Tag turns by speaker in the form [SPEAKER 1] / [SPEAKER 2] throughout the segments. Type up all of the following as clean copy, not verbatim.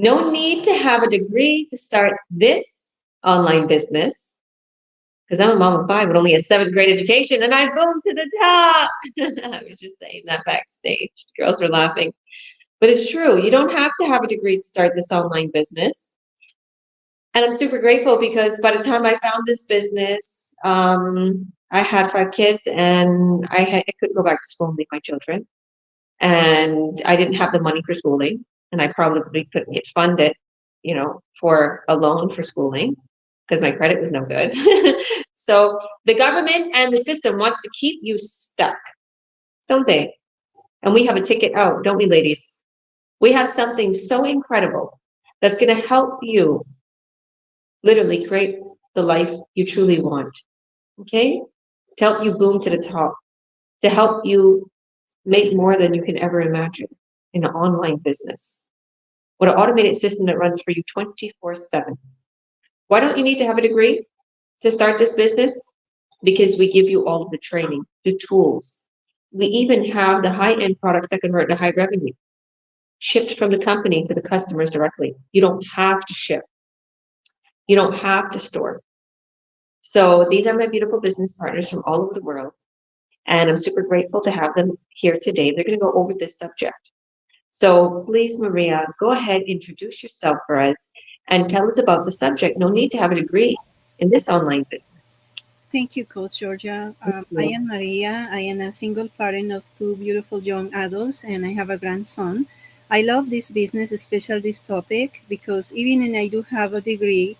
[SPEAKER 1] No need to have a degree to start this online business because I'm a mom of five with only a seventh grade education and I boomed to the top. I was just saying that backstage. The girls were laughing. But it's true. You don't have to have a degree to start this online business. And I'm super grateful because by the time I found this business, I had five kids and I couldn't go back to school and leave my children. And I didn't have the money for schooling. And I probably couldn't get funded, for a loan for schooling because my credit was no good. So the government and the system wants to keep you stuck, don't they? And we have a ticket out, don't we, ladies? We have something so incredible that's going to help you literally create the life you truly want. Okay? To help you boom to the top, to help you make more than you can ever imagine in an online business with an automated system that runs for you 24/7. Why don't you need to have a degree to start this business? Because we give you all of the training, the tools. We even have the high end products that convert to high revenue, shipped from the company to the customers directly. You don't have to ship, you don't have to store. So these are my beautiful business partners from all over the world. And I'm super grateful to have them here today. They're going to go over this subject. So please, Maria, go ahead, introduce yourself for us and tell us about the subject. No need to have a degree in this online business.
[SPEAKER 2] Thank you, Coach Georgia.
[SPEAKER 1] Thank
[SPEAKER 2] I
[SPEAKER 1] you.
[SPEAKER 2] am Maria. I am a single parent of two beautiful young adults, and I have a grandson. I love this business, especially this topic, because even if I do have a degree,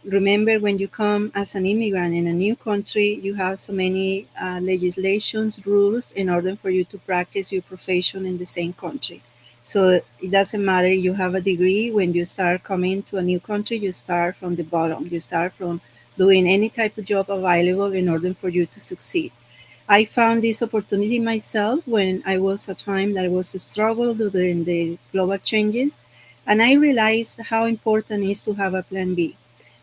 [SPEAKER 2] remember when you come as an immigrant in a new country, you have so many legislations, rules in order for you to practice your profession in the same country. So it doesn't matter you have a degree. When you start coming to a new country, you start from the bottom. You start from doing any type of job available in order for you to succeed. I found this opportunity myself when I was a time that I was struggled during the global changes, and I realized how important it is to have a plan B.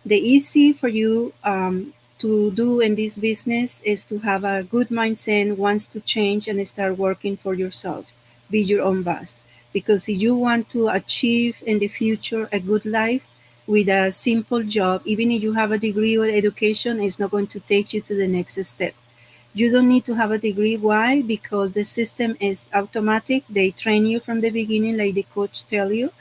[SPEAKER 2] The easy for you to do in this business is to have a good mindset, wants to change and start working for yourself, be your own boss. Because if you want to achieve in the future a good life with a simple job, even if you have a degree or education, it's not going to take you to the next step. You don't need to have a degree. Why? Because the system is automatic. They train you from the beginning, like the coach tell you.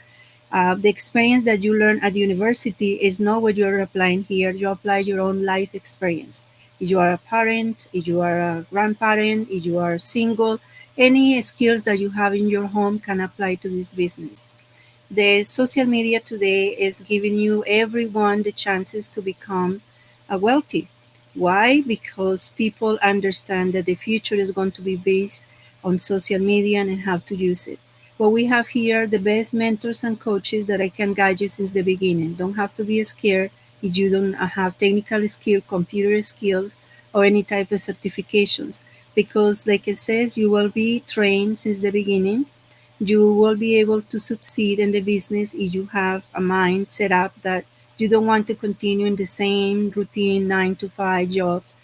[SPEAKER 2] The experience that you learn at university is not what you're applying here. You apply your own life experience. If you are a parent, if you are a grandparent, if you are single, any skills that you have in your home can apply to this business. The social media today is giving you everyone the chances to become wealthy. Why? Because people understand that the future is going to be based on social media and how to use it. What we have here, the best mentors and coaches that I can guide you since the beginning. Don't have to be scared if you don't have technical skill, computer skills, or any type of certifications. Because, like it says, you will be trained since the beginning. You will be able to succeed in the business if you have a mind set up that you don't want to continue in the same routine 9 to 5 jobs,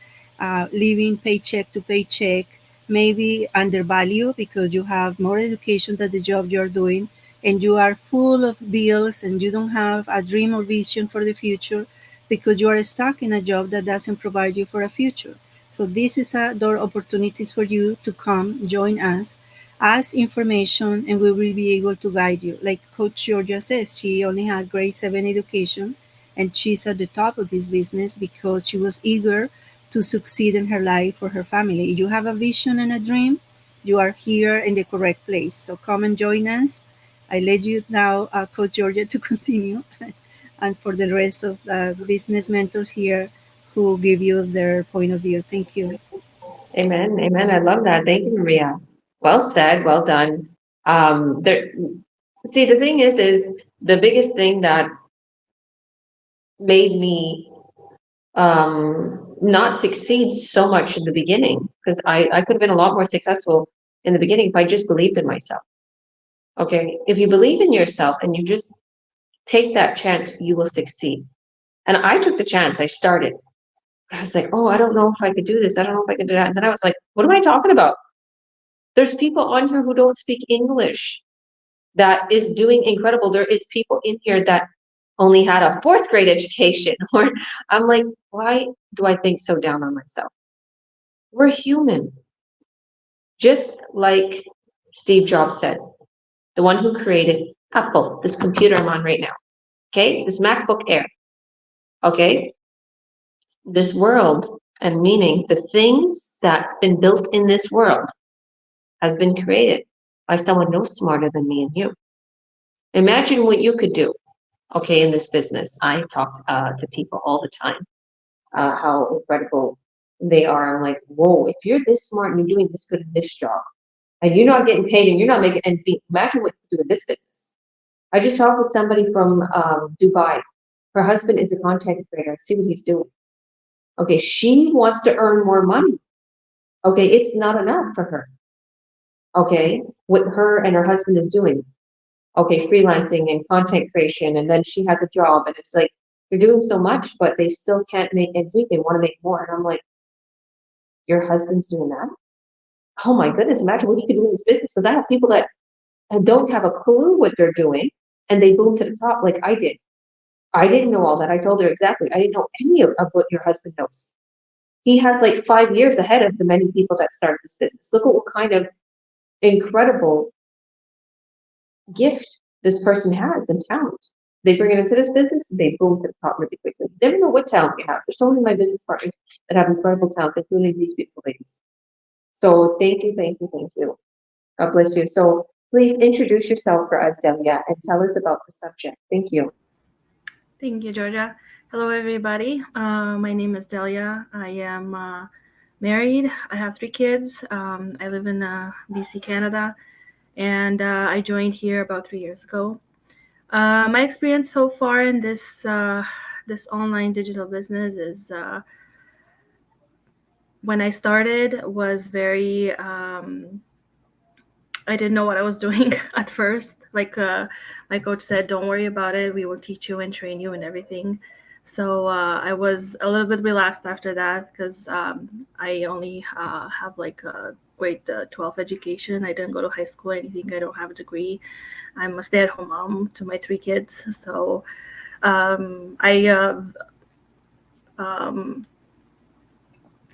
[SPEAKER 2] living paycheck to paycheck, maybe undervalued because you have more education than the job you're doing, and you are full of bills and you don't have a dream or vision for the future because you are stuck in a job that doesn't provide you for a future. So this is a door opportunities for you to come join us, ask information, and we will be able to guide you. Like Coach Georgia says, she only had grade 7 education and she's at the top of this business because she was eager to succeed in her life for her family. If you have a vision and a dream, you are here in the correct place. So come and join us. I let you now, Coach Georgia, to continue, and for the rest of the business mentors here who give you their point of view. Thank you.
[SPEAKER 1] Amen. Amen. I love that. Thank you, Maria. Well said. Well done. There. See, the thing is the biggest thing that made me not succeed so much in the beginning because I could have been a lot more successful in the beginning if I just believed in myself. Okay, if you believe in yourself and you just take that chance, you will succeed. And I took the chance. I started. I was like, oh, I don't know if I could do this. I don't know if I could do that. And then I was like, what am I talking about? There's people on here who don't speak English. that is doing incredible. There is people in here that only had a fourth grade education, or I'm like, why do I think so down on myself? We're human. Just like Steve Jobs said, the one who created Apple, this computer I'm on right now, okay, this MacBook Air, okay, this world, and meaning the things that's been built in this world has been created by someone no smarter than me and you. Imagine what you could do, okay, in this business. I talk to people all the time, how incredible they are. I'm like, whoa, if you're this smart and you're doing this good in this job, and you're not getting paid and you're not making ends meet, imagine what you do in this business. I just talked with somebody from Dubai. Her husband is a content creator. See what he's doing. Okay, she wants to earn more money. Okay, it's not enough for her. Okay, what her and her husband is doing. Okay, freelancing and content creation, and then she has a job, and it's like they're doing so much, but they still can't make ends meet. They want to make more, and I'm like, your husband's doing that? Oh my goodness! Imagine what he could do in this business. Because I have people that don't have a clue what they're doing, and they boom to the top like I did. I didn't know all that. I told her exactly. I didn't know any of what your husband knows. He has like 5 years ahead of the many people that started this business. Look at what kind of incredible gift this person has and talent. They bring it into this business, they boom to the top really quickly. You never know what talent you have. There's so many of my business partners that have incredible talents, including these beautiful ladies. So thank you, thank you, thank you. God bless you. So please introduce yourself for us, Delia, and tell us about the subject. Thank you.
[SPEAKER 3] Thank you, Georgia. Hello, everybody. My name is Delia. I am married. I have 3 kids. I live in BC, Canada, and I joined here about 3 years ago. My experience so far in this online digital business is when I started was very I didn't know what I was doing at first. Like my coach said, don't worry about it. We will teach you and train you and everything. So I was a little bit relaxed after that because I only have like a grade 12 education. I didn't go to high school or anything. I don't have a degree. I'm a stay-at-home mom to my 3 kids. So I'm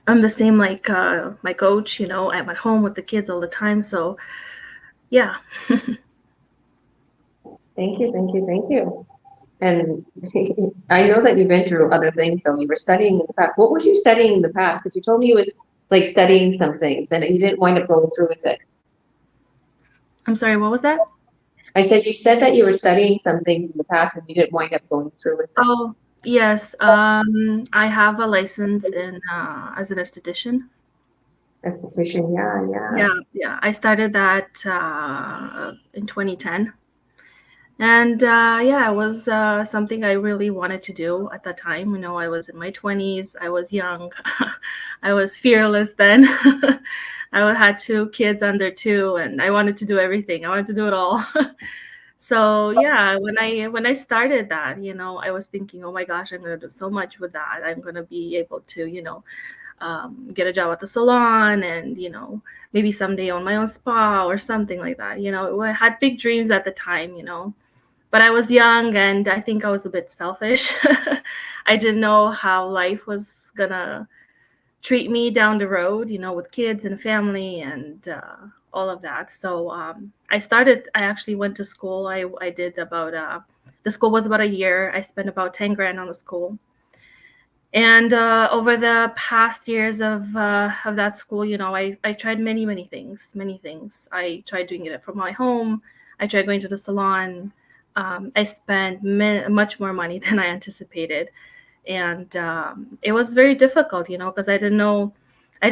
[SPEAKER 3] the same like my coach, I'm at home with the kids all the time. So yeah.
[SPEAKER 1] Thank you, thank you, thank you. And I know that you've been through other things, though. You were studying in the past. What was you studying in the past? Because you told me you was like studying some things and you didn't wind up going through with it.
[SPEAKER 3] I'm sorry, what was that?
[SPEAKER 1] I said you said that you were studying some things in the past and you didn't wind up going through with it.
[SPEAKER 3] Oh, yes. I have a license in as an esthetician.
[SPEAKER 1] Esthetician, yeah.
[SPEAKER 3] Yeah. I started that in 2010. And yeah, it was something I really wanted to do at that time. I was in my 20s. I was young. I was fearless then. I had 2 kids under 2, and I wanted to do everything. I wanted to do it all. So yeah, when I started that, I was thinking, oh my gosh, I'm gonna do so much with that. I'm gonna be able to, get a job at the salon, and maybe someday own my own spa or something like that. I had big dreams at the time. But I was young, and I think I was a bit selfish. I didn't know how life was gonna treat me down the road, with kids and family and all of that. So I actually went to school. I did about, the school was about a year. I spent about 10 grand on the school. And over the past years of that school, I tried many, many things, many things. I tried doing it from my home. I tried going to the salon. I spent much more money than I anticipated. And it was very difficult, because I didn't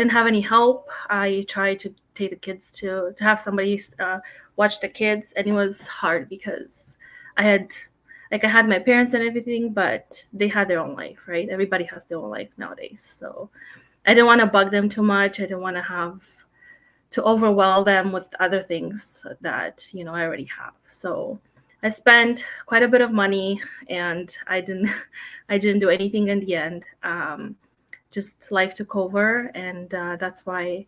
[SPEAKER 3] have any help. I tried to take the kids to have somebody watch the kids, and it was hard because I had my parents and everything, but they had their own life, right? Everybody has their own life nowadays. So I didn't want to bug them too much. I didn't want to have to overwhelm them with other things that, I already have. So I spent quite a bit of money, and I didn't do anything in the end. Just life took over, and that's why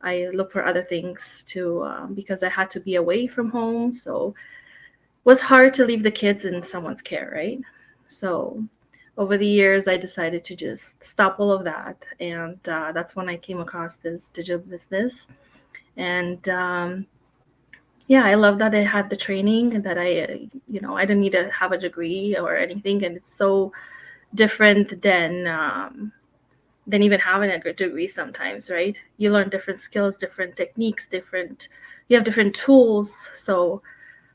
[SPEAKER 3] I looked for other things to because I had to be away from home, so it was hard to leave the kids in someone's care, right? So over the years, I decided to just stop all of that, and that's when I came across this digital business. And yeah, I love that I had the training and that I didn't need to have a degree or anything, and it's so different than even having a good degree sometimes, right? You learn different skills, different techniques, you have different tools. So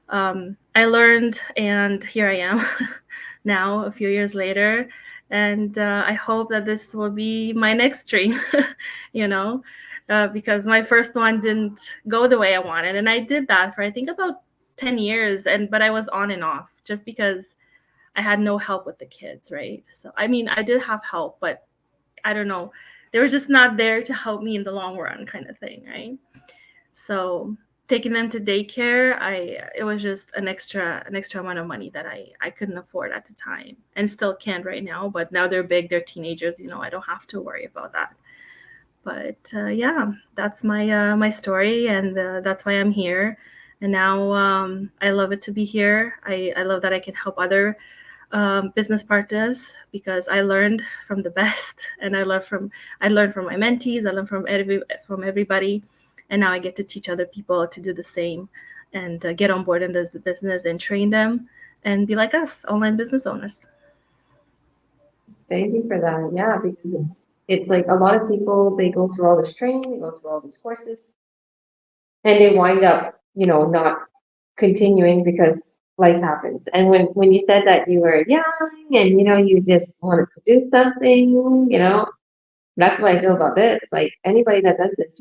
[SPEAKER 3] I learned, and here I am now, a few years later. And I hope that this will be my next dream, you know, because my first one didn't go the way I wanted. And I did that for, I think, about 10 years. But I was on and off just because I had no help with the kids, right? So, I mean, I did have help, but I don't know. They were just not there to help me in the long run, kind of thing, right? So taking them to daycare, it was just an extra amount of money that I couldn't afford at the time, and still can't right now. But now they're big, they're teenagers, I don't have to worry about that. But yeah, that's my story, and that's why I'm here. And now I love it to be here. I love that I can help other business partners, because I learned from the best, and I learned from my mentees. I learned from everybody, and now I get to teach other people to do the same, and get on board in this business and train them and be like us, online business owners.
[SPEAKER 1] Thank you for that. Yeah, because it's like a lot of people, they go through all this training, they go through all these courses, and they wind up, not continuing because life happens. And when you said that you were young and, you just wanted to do something, that's what I feel about this. Like anybody that does this,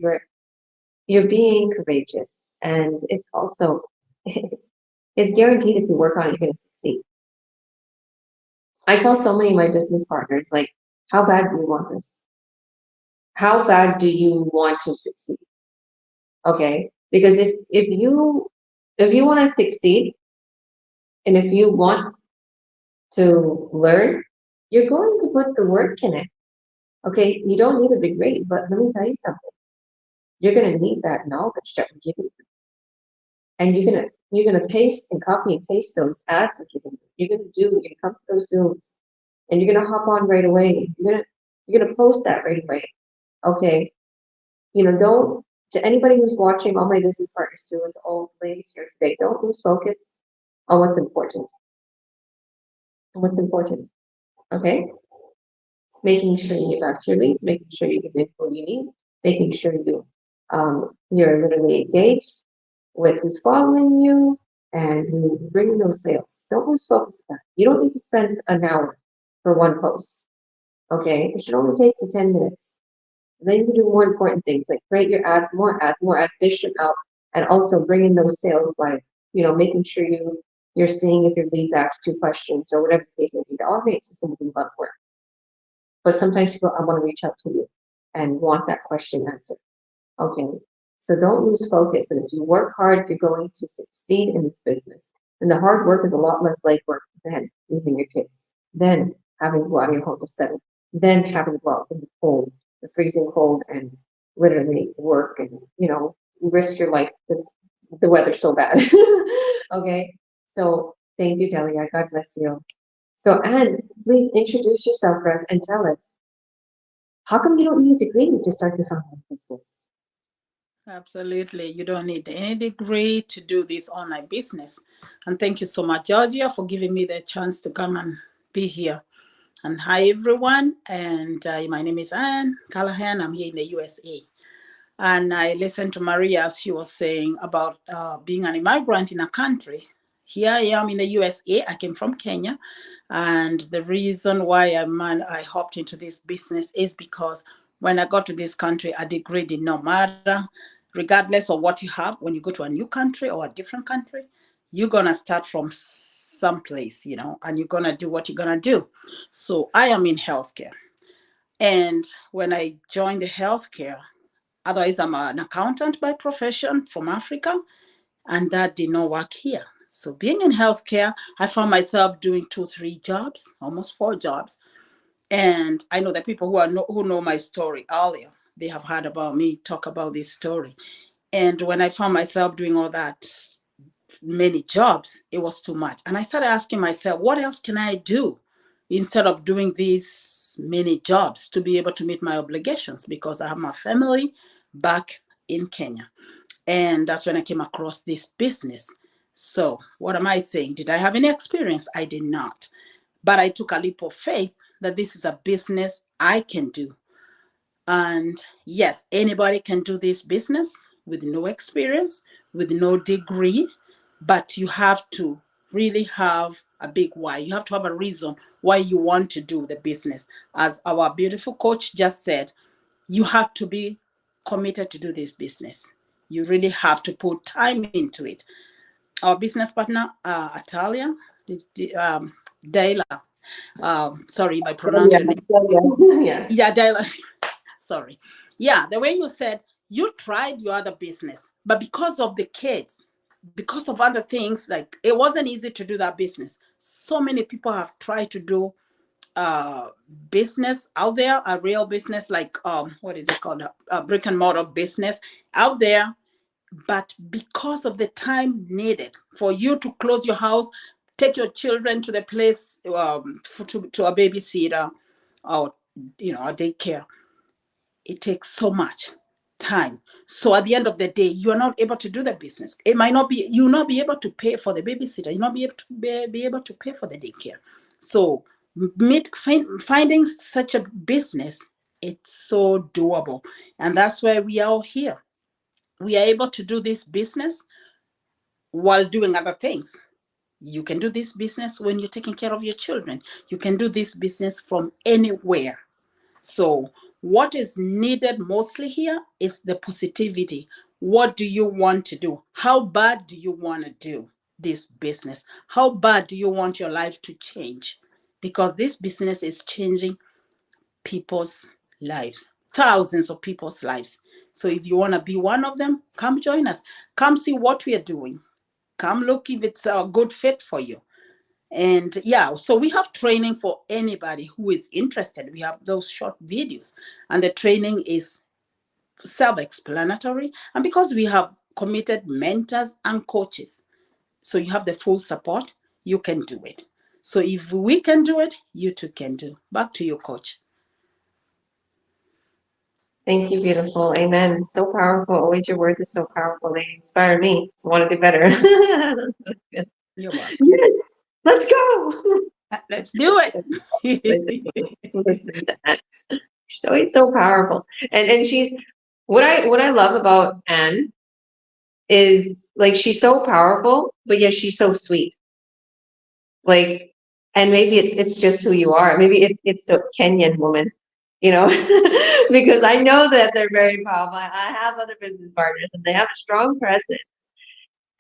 [SPEAKER 1] you're being courageous. And it's also, it's guaranteed if you work on it, you're going to succeed. I tell so many of my business partners, like, how bad do you want this? How bad do you want to succeed? Okay. Because if you want to succeed and if you want to learn, you're going to put the work in it. Okay. You don't need a degree, but let me tell you something. You're going to need that knowledge that we're giving you. And you're gonna paste and copy and paste those ads we're giving you. You're gonna come to those Zooms and you're gonna hop on right away. You're gonna post that right away. Okay. Don't, to anybody who's watching, all my business partners too, and all the ladies here today, don't lose focus on what's important. What's important. Okay? Making sure you get back to your leads, making sure you get the info you need, making sure you're literally engaged with who's following you and who bringing those sales. Don't lose focus on that. You don't need to spend an hour for one post. Okay? It should only take you 10 minutes. And then you can do more important things like create your ads, more ads, dish them out, and also bring in those sales by, making sure you're seeing if your leads ask 2 questions or whatever the case may be. The automated system will do a lot of work. But sometimes people want to reach out to you and want that question answered. Okay. So don't lose focus. And if you work hard, you're going to succeed in this business. And the hard work is a lot less like work than leaving your kids, then having to go out of your home to study, then having to go out in the cold, the freezing cold, and literally work and, risk your life because the weather's so bad. Okay. So thank you, Delia. God bless you. So Anne, please introduce yourself for us and tell us, how come you don't need a degree to start this online business?
[SPEAKER 4] Absolutely. You don't need any degree to do this online business. And thank you so much, Georgia, for giving me the chance to come and be here. And hi, everyone. And my name is Anne Callahan. I'm here in the USA. And I listened to Maria as she was saying about being an immigrant in a country. Here I am in the USA. I came from Kenya. And the reason why I hopped into this business is because when I got to this country, a degree did not matter. Regardless of what you have, when you go to a new country or a different country, you're going to start from someplace, and you're going to do what you're going to do. So I am in healthcare. And when I joined the healthcare, otherwise I'm an accountant by profession from Africa, and that did not work here. So being in healthcare, I found myself doing 2, 3 jobs, almost 4 jobs. And I know that people who know my story earlier, they have heard about me talk about this story. And when I found myself doing all that, many jobs, it was too much. And I started asking myself, what else can I do instead of doing these many jobs to be able to meet my obligations? Because I have my family back in Kenya. And that's when I came across this business. So what am I saying? Did I have any experience? I did not. But I took a leap of faith that this is a business I can do. And yes, anybody can do this business with no experience, with no degree, but you have to really have a big why. You have to have a reason why you want to do the business. As our beautiful coach just said, you have to be committed to do this business. You really have to put time into it. Our business partner, Atalia, is Dayla. Sorry if I pronounced your name.
[SPEAKER 1] Yeah.
[SPEAKER 4] Yeah, Dayla. Sorry. Yeah, the way you said you tried your other business, but because of the kids, because of other things, like it wasn't easy to do that business. So many people have tried to do business out there, a real business, like what is it called, a brick and mortar business out there, but because of the time needed for you to close your house, take your children to the place, to a babysitter, or a daycare, it takes so much time. So at the end of the day, you are not able to do the business. It might not be, you'll not be able to pay for the babysitter. You'll not be able to be able to pay for the daycare. So finding such a business, it's so doable. And that's why we are all here. We are able to do this business while doing other things. You can do this business when you're taking care of your children. You can do this business from anywhere. So what is needed mostly here is the positivity. What do you want to do? How bad do you want to do this business? How bad do you want your life to change? Because this business is changing people's lives, thousands of people's lives. So if you want to be one of them, come join us. Come see what we are doing. Come look if it's a good fit for you. And yeah, so we have training for anybody who is interested. We have those short videos, and the training is self-explanatory. And because we have committed mentors and coaches, so you have the full support, you can do it. So if we can do it, you too can do. Back to you, Coach.
[SPEAKER 1] Thank you, beautiful. Amen. So powerful. Always your words are so powerful. They inspire me to want to do better.
[SPEAKER 4] You're welcome.
[SPEAKER 1] Yes, let's go.
[SPEAKER 4] Let's do it.
[SPEAKER 1] She's always so powerful. And she's what I love about Anne is like she's so powerful, but yet she's so sweet. Like, and maybe it's just who you are. Maybe it's the Kenyan woman, because I know that they're very powerful. I have other business partners and they have a strong presence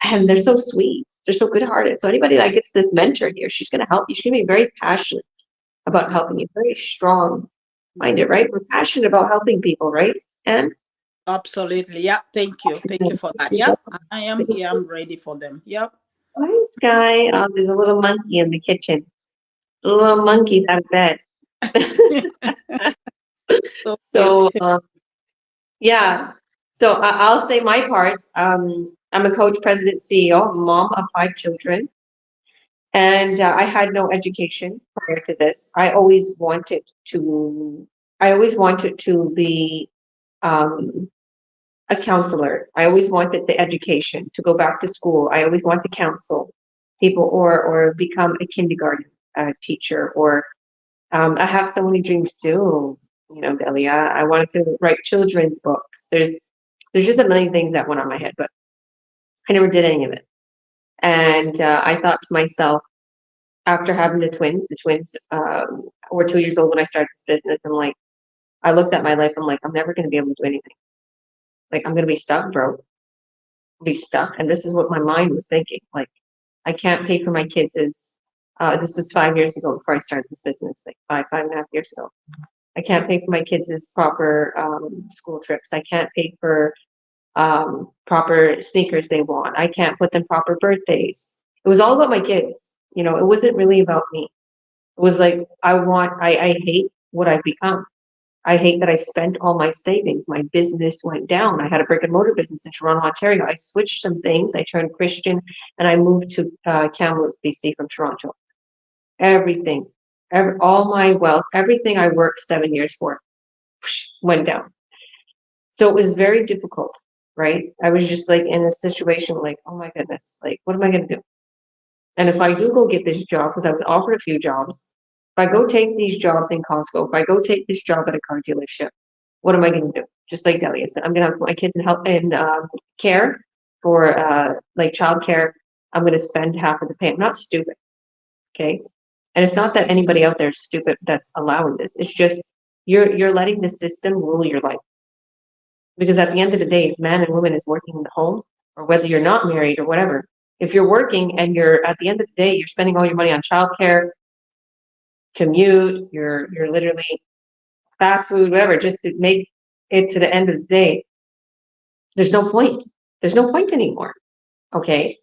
[SPEAKER 1] and they're so sweet. They're so good-hearted. So anybody that gets this mentor here, she's going to help you. She's going to be very passionate about helping you, very strong-minded, right? We're passionate about helping people, right? And
[SPEAKER 4] absolutely. Yeah. Thank you. Thank you for that. Yeah. I am here. I'm ready for them. Yep.
[SPEAKER 1] Hi, Sky. There's a little monkey in the kitchen. The little monkey's out of bed. So yeah. So I'll say my part. I'm a coach, president, CEO, mom of 5 children. And I had no education prior to this. I always wanted to be a counselor. I always wanted the education to go back to school. I always wanted to counsel people or become a kindergarten teacher. Or I have so many dreams too, Delia. I wanted to write children's books. There's just a million things that went on my head, but I never did any of it. And I thought to myself, after having the twins were 2 years old when I started this business. I looked at my life. I'm like, I'm never going to be able to do anything. Like, I'm going to be stuck, bro. Be stuck. And this is what my mind was thinking. Like, I can't pay for my kids' this was 5 years ago before I started this business, like 5.5 years ago. I can't pay for my kids' proper school trips. I can't pay for proper sneakers they want. I can't put them proper birthdays. It was all about my kids. It wasn't really about me. It was like, I hate what I've become. I hate that I spent all my savings. My business went down. I had a brick and mortar business in Toronto, Ontario. I switched some things. I turned Christian and I moved to Kamloops, BC from Toronto. Everything, all my wealth, everything I worked 7 years for went down. So it was very difficult, right? I was just like in a situation like, oh my goodness, like, what am I going to do? And if I do go get this job, because I was offered a few jobs, if I go take these jobs in Costco, if I go take this job at a car dealership, what am I going to do? Just like Delia said, I'm going to have to put my kids in help in care for like childcare. I'm going to spend half of the pay. I'm not stupid, okay? And it's not that anybody out there is stupid that's allowing this. It's just you're letting the system rule your life. Because at the end of the day, if man and woman is working in the home, or whether you're not married or whatever, if you're working and you're at the end of the day, you're spending all your money on childcare, commute, you're literally fast food, whatever, just to make it to the end of the day, there's no point. There's no point anymore. Okay.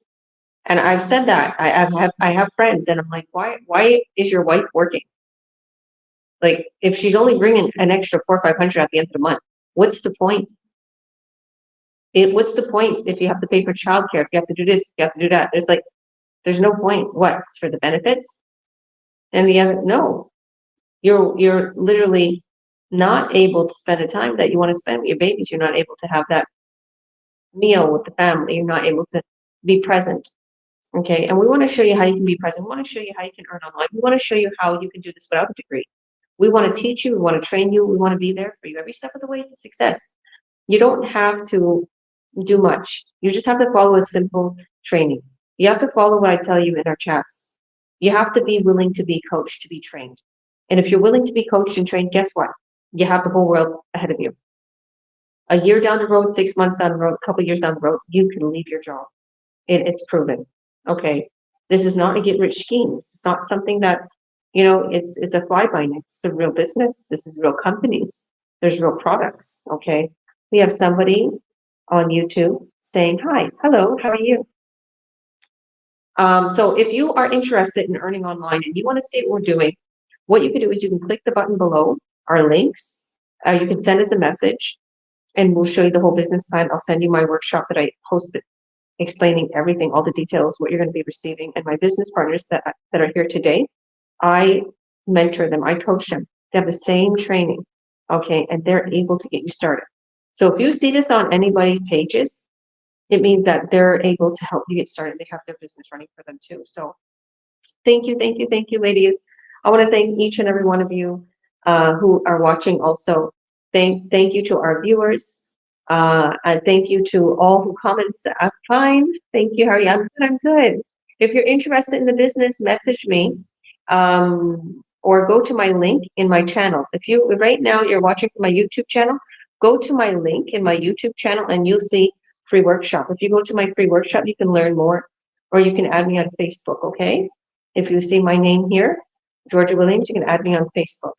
[SPEAKER 1] And I've said that. I have friends and I'm like, why is your wife working? Like, if she's only bringing an extra 400 or 500 at the end of the month, what's the point? What's the point if you have to pay for childcare, if you have to do this, if you have to do that? There's no point. What's for the benefits? And the other, no, you're literally not able to spend the time that you want to spend with your babies. You're not able to have that meal with the family. You're not able to be present. Okay. And we want to show you how you can be present. We want to show you how you can earn online. We want to show you how you can do this without a degree. We want to teach you. We want to train you. We want to be there for you every step of the way to success. You don't have to do much. You just have to follow a simple training. You have to follow what I tell you in our chats. You have to be willing to be coached, to be trained. And if you're willing to be coached and trained, guess what? You have the whole world ahead of you. A year down the road, 6 months down the road, a couple years down the road, you can leave your job. It's proven. Okay. This is not a get rich scheme. It's not something that, it's a fly by night. It's a real business. This is real companies. There's real products. Okay. We have somebody on YouTube saying, hi, hello, how are you? So if you are interested in earning online and you want to see what we're doing, what you can do is you can click the button below, our links. You can send us a message and we'll show you the whole business plan. I'll send you my workshop that I posted explaining everything, all the details, what you're going to be receiving. And my business partners that are here today, I mentor them, I coach them. They have the same training, okay, and they're able to get you started. So if you see this on anybody's pages, it means that they're able to help you get started. They have their business running for them too. So thank you, ladies. I want to thank each and every one of you who are watching also. Thank you to our viewers. And thank you to all who comments. I'm fine. Thank you, Harry. I'm good. If you're interested in the business, message me. Or go to my link in my channel. Right now you're watching from my YouTube channel, go to my link in my YouTube channel and you'll see free workshop. If you go to my free workshop, you can learn more, or you can add me on Facebook, okay? If you see my name here, Georgia Williams, you can add me on Facebook.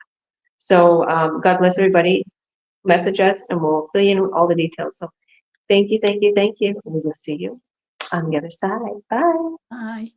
[SPEAKER 1] So God bless everybody. Message us and we'll fill you in with all the details. So thank you. We will see you on the other side. Bye.
[SPEAKER 4] Bye.